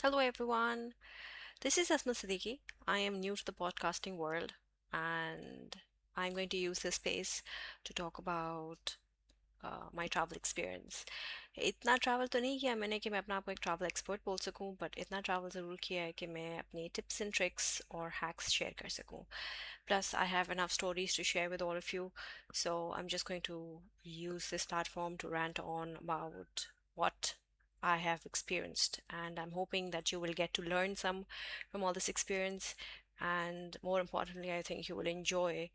Hello, everyone. This is Asma Siddiqui. I am new to the podcasting world, and I'm going to use this space to talk about my travel experience. इतना travel तो नहीं किया मैंने कि मैं अपना आपको एक ट्रैवल एक्सपर्ट बोल सकूं, बट इतना ट्रैवल ज़रूर किया है कि मैं अपनी टिप्स एंड ट्रिक्स और हैक्स शेयर कर सकूं. Plus, I have enough stories to share with all of you, so I'm just going to use this platform to rant on about what I have experienced, and I'm hoping that you will get to learn some from all this experience. And more importantly, I think you will enjoy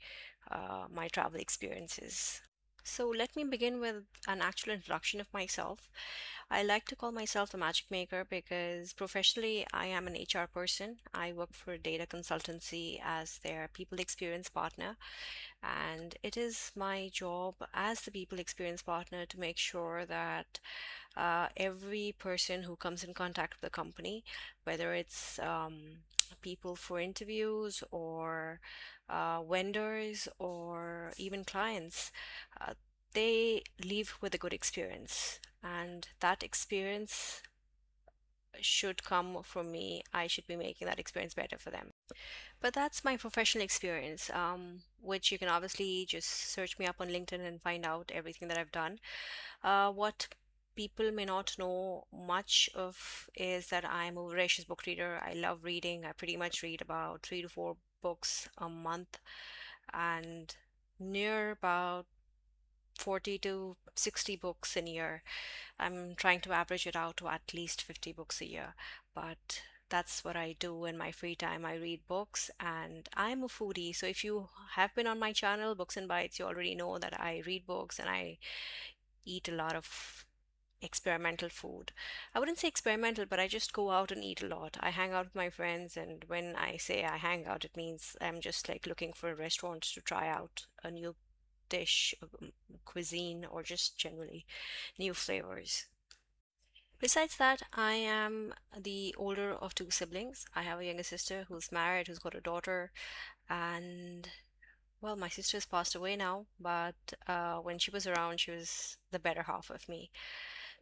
my travel experiences. So, let me begin with an actual introduction of myself. I like to call myself the magic maker because professionally I am an HR person. I work for a data consultancy as their people experience partner, and it is my job as the people experience partner to make sure that every person who comes in contact with the company, whether it's people for interviews or vendors or even clients, uh, they leave with a good experience. And that experience should come from me. I should be making that experience better for them. But that's my professional experience, which you can obviously just search me up on LinkedIn and find out everything that I've done. What people may not know much of is that I'm a voracious book reader. I love reading. I pretty much read about 3 to 4 books a month and near about 40 to 60 books in a year. I'm trying to average it out to at least 50 books a year, but that's what I do in my free time. I read books and I'm a foodie. So if you have been on my channel, Books and Bites, you already know that I read books and I eat a lot of experimental food. I wouldn't say experimental, but I just go out and eat a lot. I hang out with my friends, and when I say I hang out, it means I'm just like looking for restaurants to try out a new dish, cuisine, or just generally new flavors. Besides that, I am the older of two siblings. I have a younger sister who's married, who's got a daughter, and well, my sister's passed away now, but when she was around, she was the better half of me.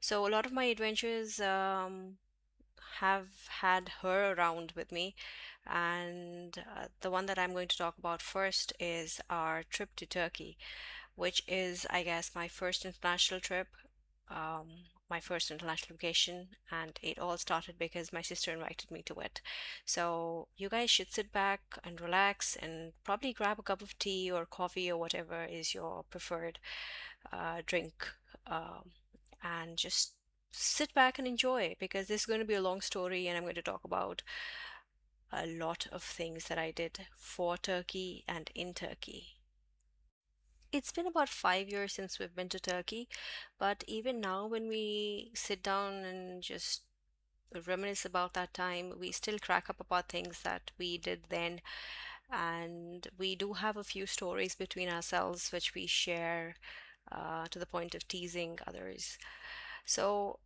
So a lot of my adventures have had her around with me, and the one that I'm going to talk about first is our trip to Turkey, which is, I guess, my first international trip, my first international vacation, and it all started because my sister invited me to it. So you guys should sit back and relax and probably grab a cup of tea or coffee or whatever is your preferred drink, um, and just sit back and enjoy because this is going to be a long story and I'm going to talk about a lot of things that I did for Turkey and in Turkey. It's been about 5 years since we've been to Turkey, but even now, when we sit down and just reminisce about that time, we still crack up about things that we did then. And we do have a few stories between ourselves which we share to the point of teasing others. So,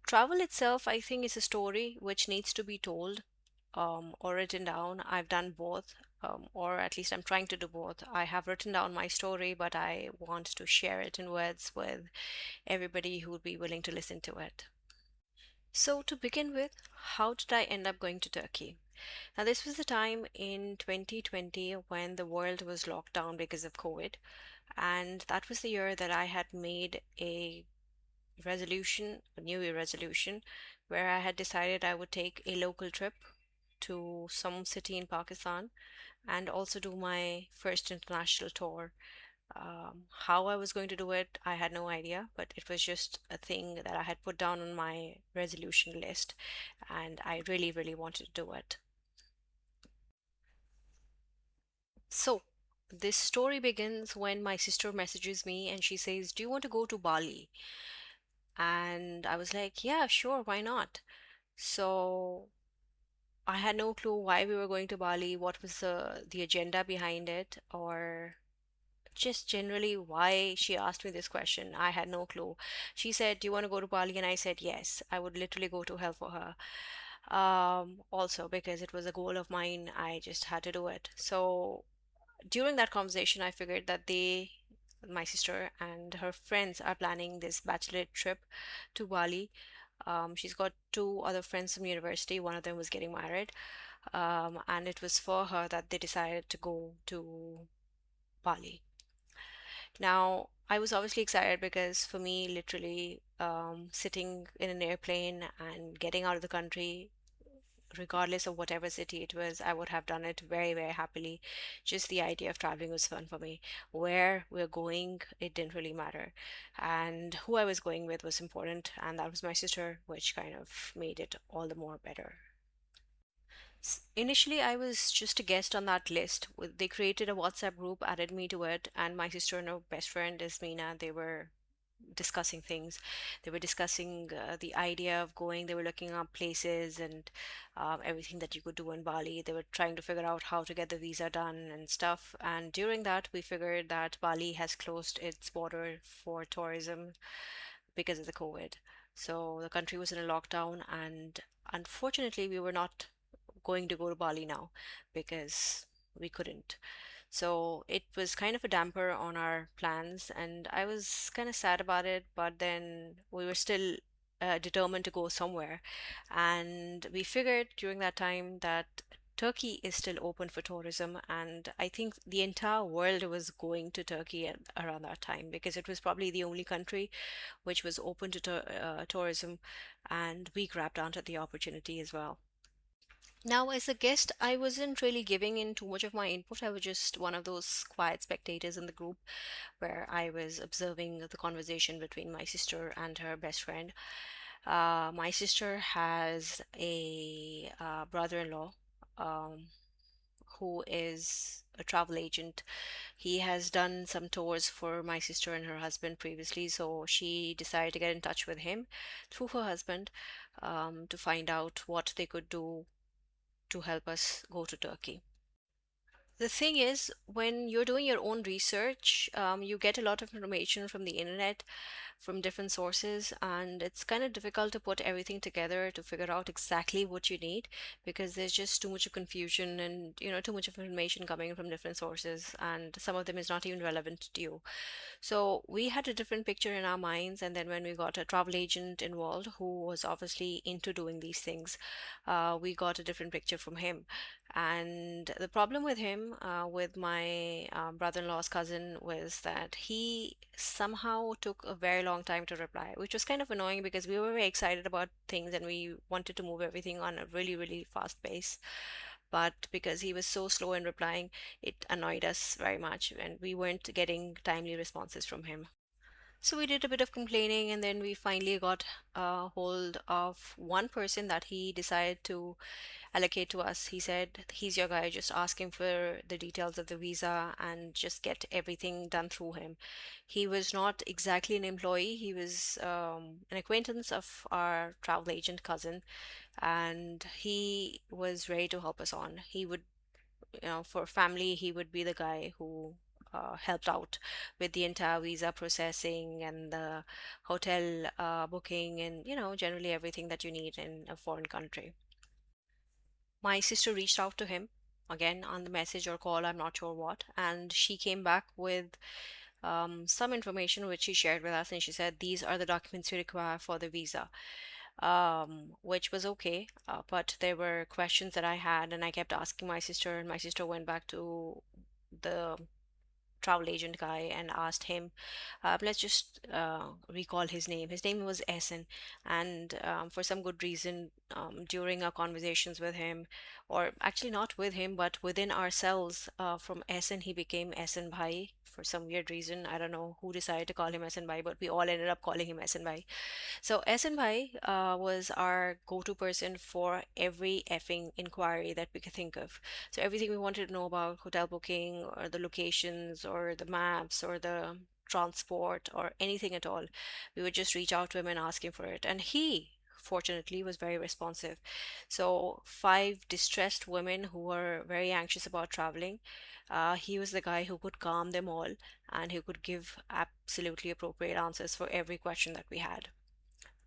travel itself, I think, is a story which needs to be told or written down. I've done both, or at least I'm trying to do both. I have written down my story, but I want to share it in words with everybody who would be willing to listen to it. So, to begin with, how did I end up going to Turkey? Now, this was the time in 2020 when the world was locked down because of COVID, and that was the year that I had made a resolution, a New Year resolution, where I had decided I would take a local trip to some city in Pakistan and also do my first international tour. How I was going to do it, I had no idea, but it was just a thing that I had put down on my resolution list, and I really, really wanted to do it. So, this story begins when my sister messages me and she says, "Do you want to go to Bali?" And I was like, "Yeah, sure, why not?" So, I had no clue why we were going to Bali, what was the agenda behind it, or just generally why she asked me this question. I had no clue. She said, "Do you want to go to Bali?" And I said, "Yes." I would literally go to hell for her. Also, because it was a goal of mine, I just had to do it. So during that conversation, I figured that my sister and her friends, are planning this bachelorette trip to Bali. She's got two other friends from university. One of them was getting married, and it was for her that they decided to go to Bali. Now, I was obviously excited because for me, literally, sitting in an airplane and getting out of the country, regardless of whatever city it was, I would have done it very, very happily. Just the idea of traveling was fun for me. Where we're going, it didn't really matter. And who I was going with was important, and that was my sister, which kind of made it all the more better. Initially, I was just a guest on that list. They created a WhatsApp group, added me to it, and my sister and her best friend is Mina. They were discussing things. They were discussing the idea of going. They were looking up places and everything that you could do in Bali. They were trying to figure out how to get the visa done and stuff. And during that, we figured that Bali has closed its border for tourism because of the COVID. So the country was in a lockdown, and unfortunately, we were not going to go to Bali now because we couldn't. So it was kind of a damper on our plans, and I was kind of sad about it, but then we were still determined to go somewhere. And we figured during that time that Turkey is still open for tourism, and I think the entire world was going to Turkey at around that time because it was probably the only country which was open to tourism, and we grabbed onto the opportunity as well. Now, as a guest, I wasn't really giving in too much of my input. I was just one of those quiet spectators in the group where I was observing the conversation between my sister and her best friend. My sister has a brother-in-law um, who is a travel agent. He has done some tours for my sister and her husband previously, so she decided to get in touch with him through her husband to find out what they could do to help us go to Turkey. The thing is, when you're doing your own research, you get a lot of information from the internet, from different sources, and it's kind of difficult to put everything together to figure out exactly what you need because there's just too much of confusion and too much of information coming from different sources, and some of them is not even relevant to you. So we had a different picture in our minds, and then when we got a travel agent involved who was obviously into doing these things, we got a different picture from him. And the problem with him, with my brother-in-law's cousin, was that he somehow took a very long time to reply, which was kind of annoying because we were very excited about things and we wanted to move everything on a really, really fast pace. But because he was so slow in replying, it annoyed us very much, and we weren't getting timely responses from him. So we did a bit of complaining, and then we finally got a hold of one person that he decided to allocate to us. He said, he's your guy, just ask him for the details of the visa and just get everything done through him. He was not exactly an employee, he was an acquaintance of our travel agent cousin, and he was ready to help us on. He would, for family, he would be the guy who helped out with the entire visa processing and the hotel booking and, generally everything that you need in a foreign country. My sister reached out to him again on the message or call, I'm not sure what, and she came back with some information which she shared with us, and she said these are the documents you require for the visa, which was okay. But there were questions that I had, and I kept asking my sister, and my sister went back to the travel agent guy and asked him, let's just recall his name. His name was Essen, and for some good reason, during our conversations with him, or actually not with him, but within ourselves, from Essen, he became Essen Bhai. For some weird reason, I don't know who decided to call him Essen Bhai, but we all ended up calling him Essen Bhai. So SNY was our go-to person for every effing inquiry that we could think of. So everything we wanted to know about hotel booking or the locations or the maps or the transport or anything at all, we would just reach out to him and ask him for it. And he, fortunately, was very responsive. So five distressed women who were very anxious about traveling, he was the guy who could calm them all and who could give absolutely appropriate answers for every question that we had.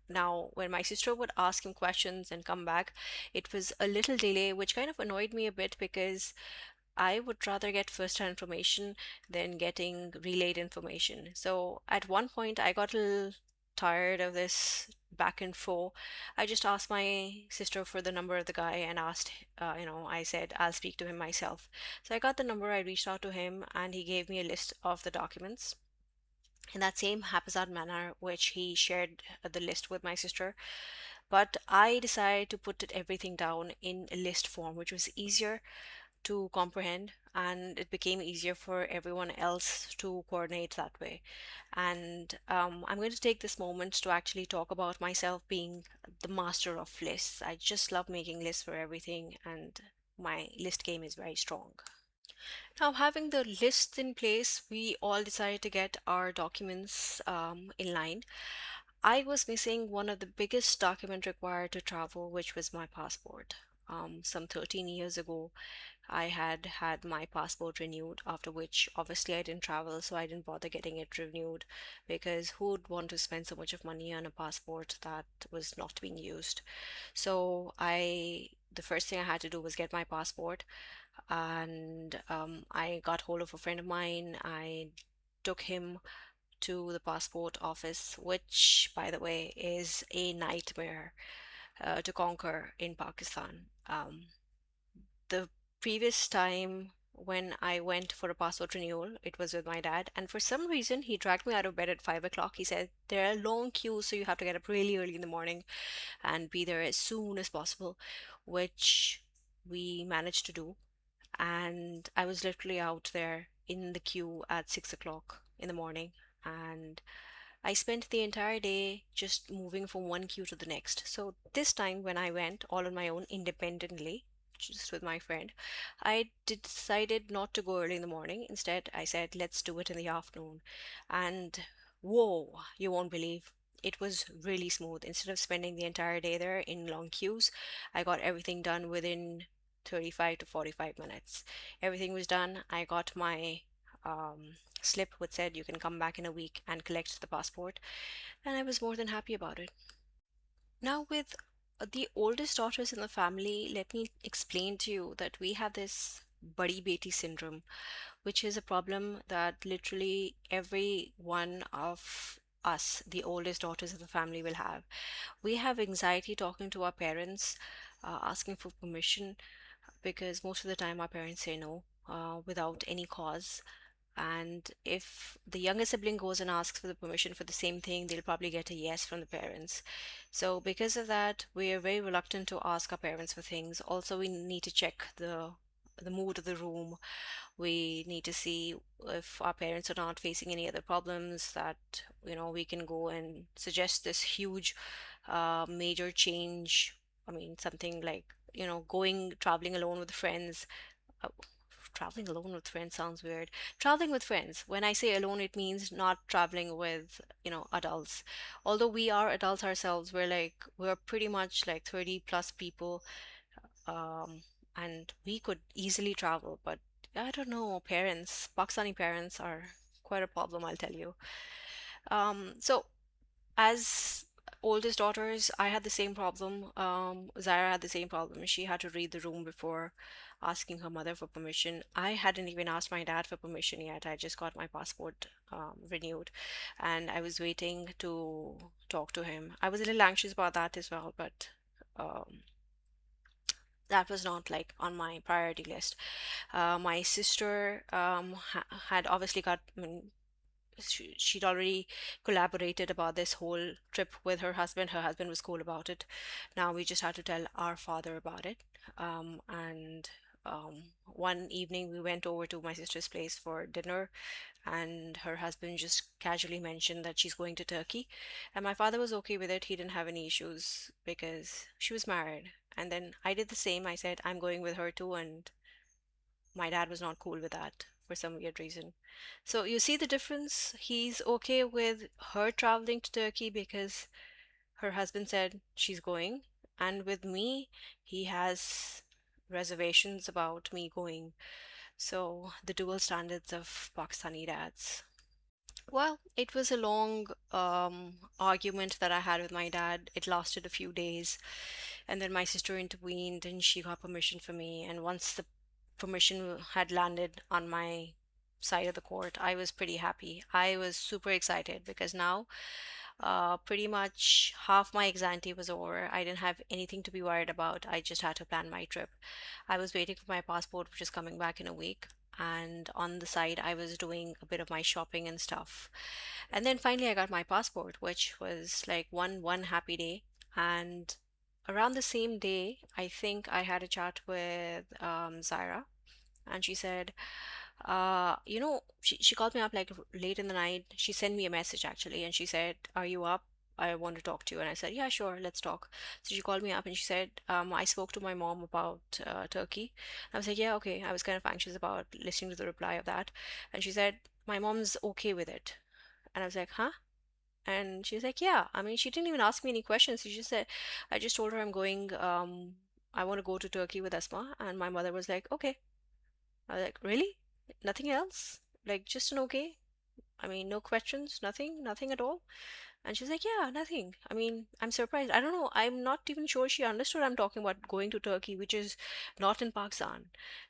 Now, when my sister would ask him questions and come back, it was a little delay, which kind of annoyed me a bit because I would rather get first-hand information than getting relayed information. So at one point, I got a little tired of this back and forth, I just asked my sister for the number of the guy and asked, I said, I'll speak to him myself. So I got the number, I reached out to him, and he gave me a list of the documents in that same haphazard manner which he shared the list with my sister. But I decided to put everything down in a list form, which was easier to comprehend, and it became easier for everyone else to coordinate that way. And I'm going to take this moment to actually talk about myself being the master of lists. I just love making lists for everything, and my list game is very strong. Now, having the list in place, we all decided to get our documents in line. I was missing one of the biggest document required to travel, which was my passport. Some 13 years ago, I had had my passport renewed, after which obviously I didn't travel, so I didn't bother getting it renewed because who would want to spend so much of money on a passport that was not being used? So the first thing I had to do was get my passport, and I got hold of a friend of mine. I took him to the passport office, which, by the way, is a nightmare to conquer in Pakistan. The previous time when I went for a passport renewal, it was with my dad, and for some reason, he dragged me out of bed at 5 o'clock. He said, there are long queues, so you have to get up really early in the morning and be there as soon as possible, which we managed to do. And I was literally out there in the queue at 6 o'clock in the morning. And I spent the entire day just moving from one queue to the next. So this time, when I went all on my own independently, just with my friend, I decided not to go early in the morning. Instead, I said, let's do it in the afternoon. And whoa, you won't believe. It was really smooth. Instead of spending the entire day there in long queues, I got everything done within 35 to 45 minutes. Everything was done. I got my slip which said you can come back in a week and collect the passport, and I was more than happy about it. Now, with the oldest daughters in the family, let me explain to you that we have this Badi Beti syndrome, which is a problem that literally every one of us, the oldest daughters of the family, will have. We have anxiety talking to our parents, asking for permission, because most of the time our parents say no without any cause. And if the younger sibling goes and asks for the permission for the same thing, they'll probably get a yes from the parents. So, because of that, we are very reluctant to ask our parents for things. Also, we need to check the mood of the room. We need to see if our parents are not facing any other problems that we can go and suggest this huge major change. I mean, something like going traveling alone with friends. uh, Traveling alone with friends sounds weird. Traveling with friends, when I say alone, it means not traveling with adults. Although we are adults ourselves, we're pretty much like 30 plus people, um and we could easily travel. But I don't know, parents, Pakistani parents are quite a problem, I'll tell you. So, as oldest daughters, I had the same problem. Zaira had the same problem. She had to read the room before asking her mother for permission. I hadn't even asked my dad for permission yet. I just got my passport renewed, and I was waiting to talk to him. I was a little anxious about that as well, but um, that was not like on my priority list. My sister had obviously got, I mean, she'd already collaborated about this whole trip with her husband. Her husband was cool about it. Now we just had to tell our father about it. And one evening we went over to my sister's place for dinner, and her husband just casually mentioned that she's going to Turkey. And my father was okay with it. He didn't have any issues because she was married. And then I did the same. I said, I'm going with her too. And my dad was not cool with that for some weird reason. So you see the difference? He's okay with her traveling to Turkey because her husband said she's going. And with me, he has reservations about me going. So the dual standards of Pakistani dads. Well, it was a long argument that I had with my dad. It lasted a few days, and then my sister intervened and she got permission for me. And once the permission had landed on my side of the court, I was pretty happy. I was super excited because now Pretty much half my anxiety was over. I didn't have anything to be worried about. I just had to plan my trip. I was waiting for my passport, which is coming back in a week. And on the side, I was doing a bit of my shopping and stuff. And then finally, I got my passport, which was like one happy day. And around the same day, I think I had a chat with Zaira, and she said, she called me up like late in the night. She sent me a message actually, and she said, "Are you up? I want to talk to you." And I said, "Yeah, sure, let's talk." So she called me up and she said, "I spoke to my mom about Turkey." I was like, "Yeah, okay." I was kind of anxious about listening to the reply of that, and she said, "My mom's okay with it." And I was like, "Huh?" And she's like, "Yeah." I mean, she didn't even ask me any questions. She just said, I just told her I'm going. I want to go to Turkey with Asma, and my mother was like, "Okay." I was like, "Really? Nothing else? Like just an okay? I mean, no questions, nothing at all?" And she's like, "Yeah, nothing." I mean, I'm surprised. I don't know. I'm not even sure she understood I'm talking about going to Turkey, which is not in Pakistan.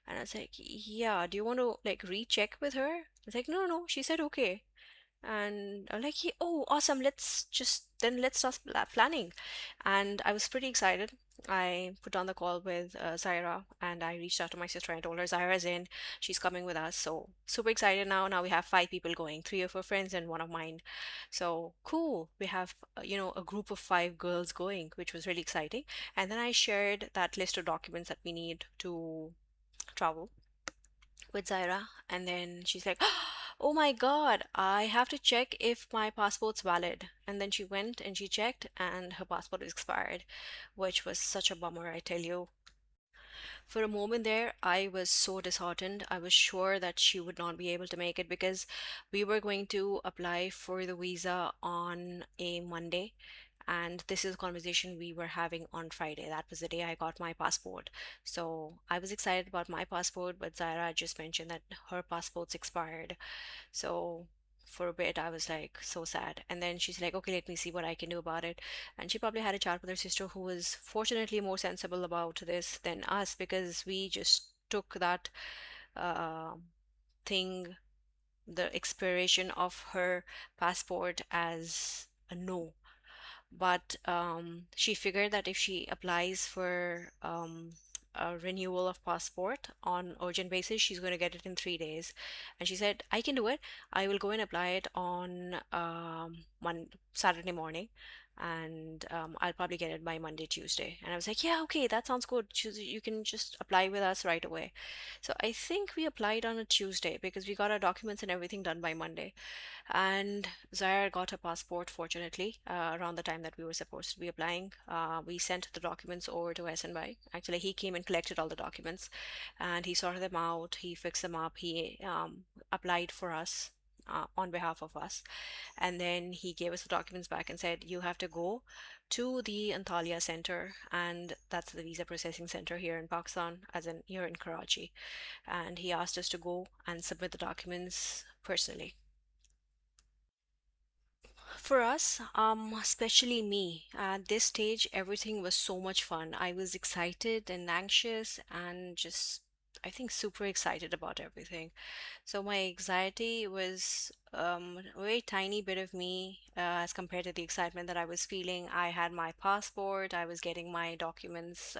And I was like, "Yeah, do you want to like recheck with her?" I was like, "No, no." She said, "Okay." And I'm like, "Oh, awesome. Let's start planning." And I was pretty excited. I put on the call with Zaira, and I reached out to my sister and I told her Zaira's in. She's coming with us. So super excited now. Now we have five people going, three of her friends and one of mine. So cool. We have, a group of five girls going, which was really exciting. And then I shared that list of documents that we need to travel with Zaira, and then she's like, "Oh my God, I have to check if my passport's valid." And then she went and she checked, and her passport is expired, which was such a bummer, I tell you. For a moment there, I was so disheartened. I was sure that she would not be able to make it because we were going to apply for the visa on a Monday. And this is a conversation we were having on Friday. That was the day I got my passport. So I was excited about my passport, but Zaira just mentioned that her passport's expired. So for a bit, I was like so sad. And then she's like, "Okay, let me see what I can do about it." And she probably had a chat with her sister, who was fortunately more sensible about this than us because we just took that uh, thing, the expiration of her passport, as a no. But she figured that if she applies for a renewal of passport on urgent basis, she's going to get it in 3 days. And she said, "I can do it. I will go and apply it on Saturday morning, and I'll probably get it by Monday, Tuesday." And I was like, "Yeah, okay, that sounds good. You can just apply with us right away." So I think we applied on a Tuesday because we got our documents and everything done by Monday. And Zaire got her passport, fortunately, around the time that we were supposed to be applying. We sent the documents over to SNY. Actually, he came and collected all the documents, and he sorted them out. He fixed them up. He applied for us. On behalf of us, and then he gave us the documents back and said, "You have to go to the Antalya Center, and that's the visa processing center here in Pakistan, as in here in Karachi." And he asked us to go and submit the documents personally. For us, especially me, at this stage, everything was so much fun. I was excited and anxious and just, I think, super excited about everything. So my anxiety was a very tiny bit of me as compared to the excitement that I was feeling. I had my passport, I was getting my documents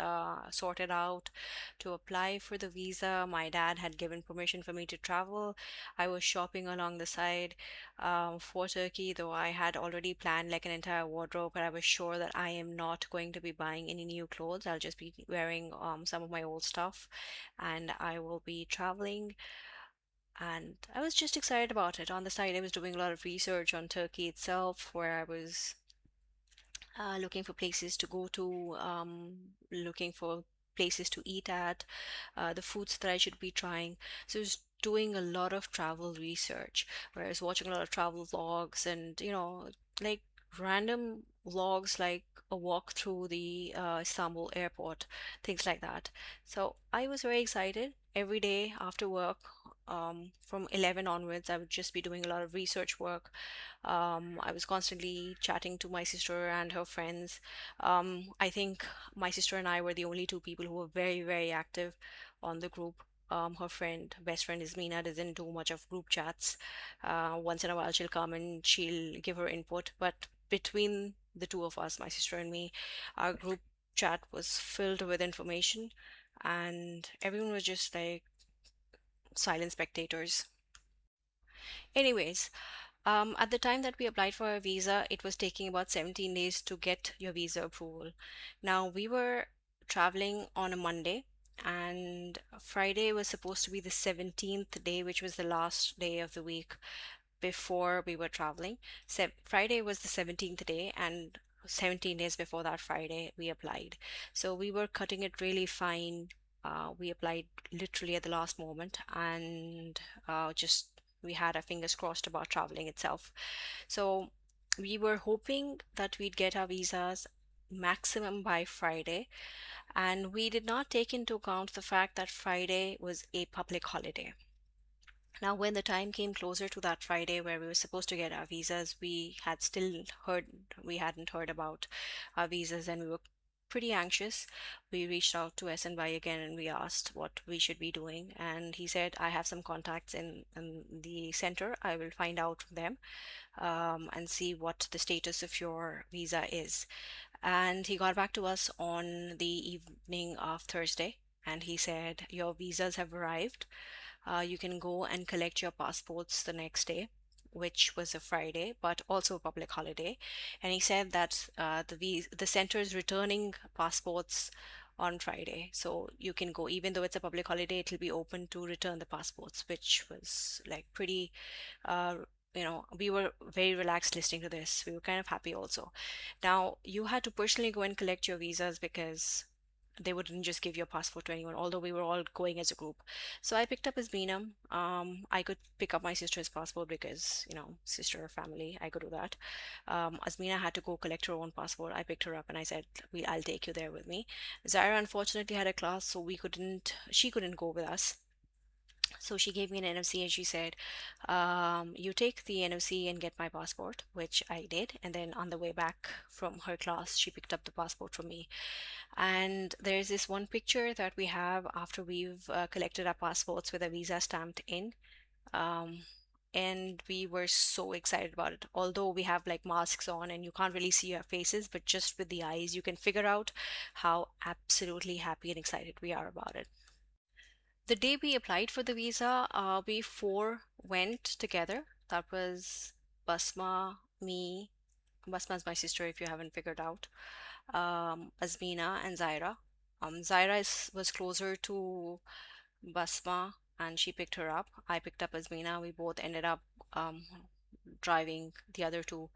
sorted out to apply for the visa. My dad had given permission for me to travel. I was shopping along the side for Turkey, though I had already planned like an entire wardrobe, but I was sure that I am not going to be buying any new clothes. I'll just be wearing some of my old stuff, and I will be traveling. And I was just excited about it. On the side, I was doing a lot of research on Turkey itself, where I was looking for places to go to, looking for places to eat at, the foods that I should be trying. So I was doing a lot of travel research, where I was watching a lot of travel vlogs and, like random vlogs like a walk through the Istanbul airport, things like that. So I was very excited. Every day after work, from 11 onwards, I would just be doing a lot of research work. I was constantly chatting to my sister and her friends. I think my sister and I were the only two people who were very, very active on the group. Her friend, best friend Ismina, doesn't do much of group chats. Once in a while, she'll come and she'll give her input, but between the two of us, my sister and me, our group chat was filled with information, and everyone was just like silent spectators. Anyways, at the time that we applied for our visa, it was taking about 17 days to get your visa approval. Now, we were traveling on a Monday, and Friday was supposed to be the 17th day, which was the last day of the week before we were traveling. Friday was the 17th day, and 17 days before that Friday, we applied. So we were cutting it really fine. We applied literally at the last moment, and just we had our fingers crossed about traveling itself. So we were hoping that we'd get our visas maximum by Friday, and we did not take into account the fact that Friday was a public holiday. Now, when the time came closer to that Friday where we were supposed to get our visas, we hadn't heard about our visas, and we were pretty anxious. We reached out to SNY again and we asked what we should be doing. And he said, I have some contacts in the center. I will find out from them and see what the status of your visa is. And he got back to us on the evening of Thursday and he said, your visas have arrived. You can go and collect your passports the next day, which was a Friday, but also a public holiday. And he said that the center is returning passports on Friday, so you can go. Even though it's a public holiday, it'll be open to return the passports, which was like pretty. Uh, we were very relaxed listening to this. We were kind of happy also. Now, you had to personally go and collect your visas because they wouldn't just give your passport to anyone, although we were all going as a group. So I picked up Asmina. I could pick up my sister's passport because, sister family, I could do that. Asmina had to go collect her own passport. I picked her up and I said, I'll take you there with me. Zaira unfortunately had a class, so she couldn't go with us. So she gave me an NFC and she said, you take the NFC and get my passport, which I did. And then on the way back from her class, she picked up the passport from me. And there's this one picture that we have after we've collected our passports with a visa stamped in. Um, and we were so excited about it. Although we have like masks on and you can't really see our faces, but just with the eyes, you can figure out how absolutely happy and excited we are about it. The day we applied for the visa, we four went together. That was Basma, me, Basma's my sister, if you haven't figured out, Azmina, and Zaira. Was closer to Basma and she picked her up. I picked up Azmina. We both ended up um, driving the other two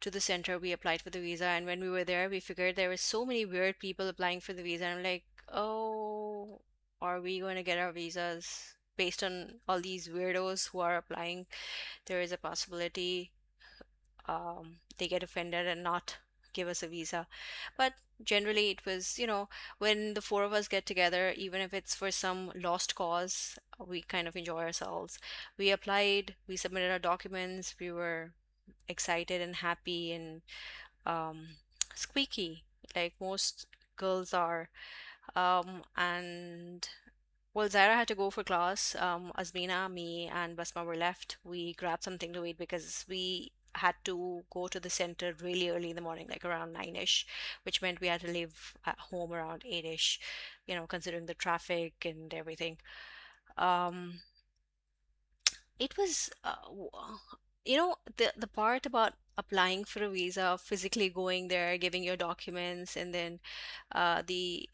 to the center. We applied for the visa, and when we were there, we figured there were so many weird people applying for the visa. And I'm like, oh, are we going to get our visas based on all these weirdos who are applying? There is a possibility they get offended and not give us a visa. But generally, it was, when the four of us get together, even if it's for some lost cause, we kind of enjoy ourselves. We applied, we submitted our documents, we were excited and happy and um, squeaky, like most girls are. And well, Zaira had to go for class. Azmina, me, and Basma were left. We grabbed something to eat because we had to go to the center really early in the morning, like around 9-ish, which meant we had to leave at home around 8-ish, considering the traffic and everything. Um, it was, the part about applying for a visa, physically going there, giving your documents, and then the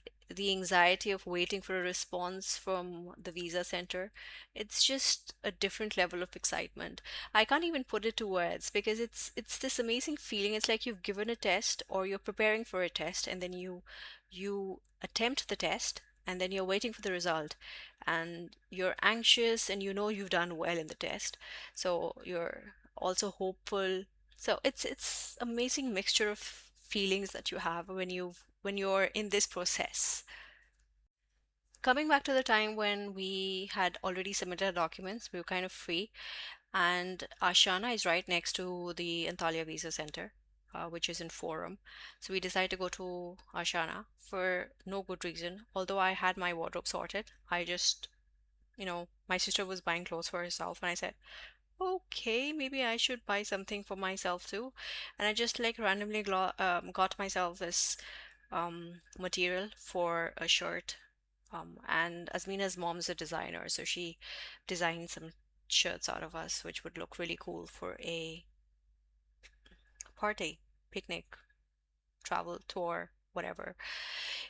anxiety of waiting for a response from the visa center. It's just a different level of excitement. I can't even put it to words because it's this amazing feeling. It's like you've given a test or you're preparing for a test, and then you attempt the test, and then you're waiting for the result and you're anxious and you know you've done well in the test, so you're also hopeful. So it's amazing mixture of feelings that you have when you're in this process. Coming back to the time when we had already submitted our documents, we were kind of free, and Ashana is right next to the Antalya Visa Center, which is in Forum. So we decided to go to Ashana for no good reason. Although I had my wardrobe sorted, I just, my sister was buying clothes for herself, and I said, okay, maybe I should buy something for myself too. And I just like randomly got myself this material for a shirt. And Asmina's mom's a designer, so she designed some shirts out of us, which would look really cool for a party, picnic, travel, tour, whatever.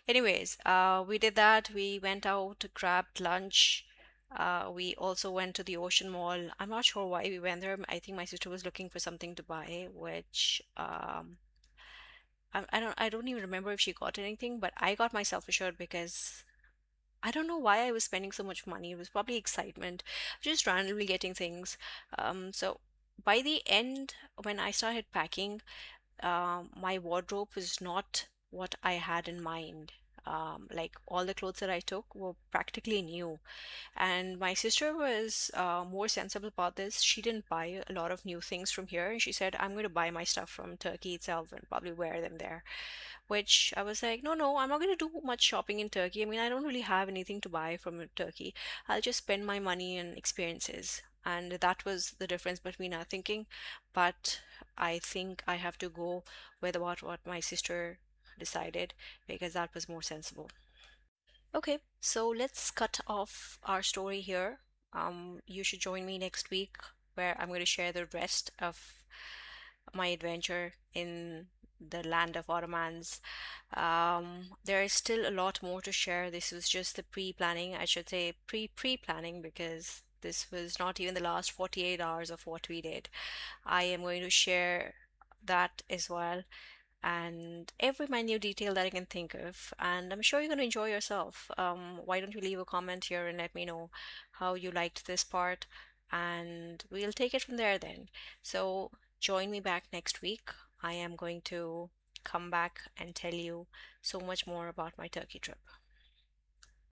Anyways, we did that. We went out, grabbed lunch. We also went to the Ocean Mall. I'm not sure why we went there. I think my sister was looking for something to buy, which I don't even remember if she got anything, but I got myself a shirt because I don't know why I was spending so much money. It was probably excitement, just randomly getting things. So by the end, when I started packing, my wardrobe was not what I had in mind. Like all the clothes that I took were practically new. And my sister was more sensible about this. She didn't buy a lot of new things from here. And she said, I'm going to buy my stuff from Turkey itself and probably wear them there. Which I was like, no, no, I'm not going to do much shopping in Turkey. I mean, I don't really have anything to buy from Turkey. I'll just spend my money on experiences. And that was the difference between our thinking. But I think I have to go with what my sister decided because that was more sensible. Okay, so let's cut off our story here. You should join me next week where I'm going to share the rest of my adventure in the land of Ottomans. There is still a lot more to share. This was just the pre-planning, I should say pre-planning because this was not even the last 48 hours of what we did. I am going to share that as well and every minute detail that I can think of. And I'm sure you're going to enjoy yourself. Why don't you leave a comment here and let me know how you liked this part? And we'll take it from there then. So join me back next week. I am going to come back and tell you so much more about my Turkey trip.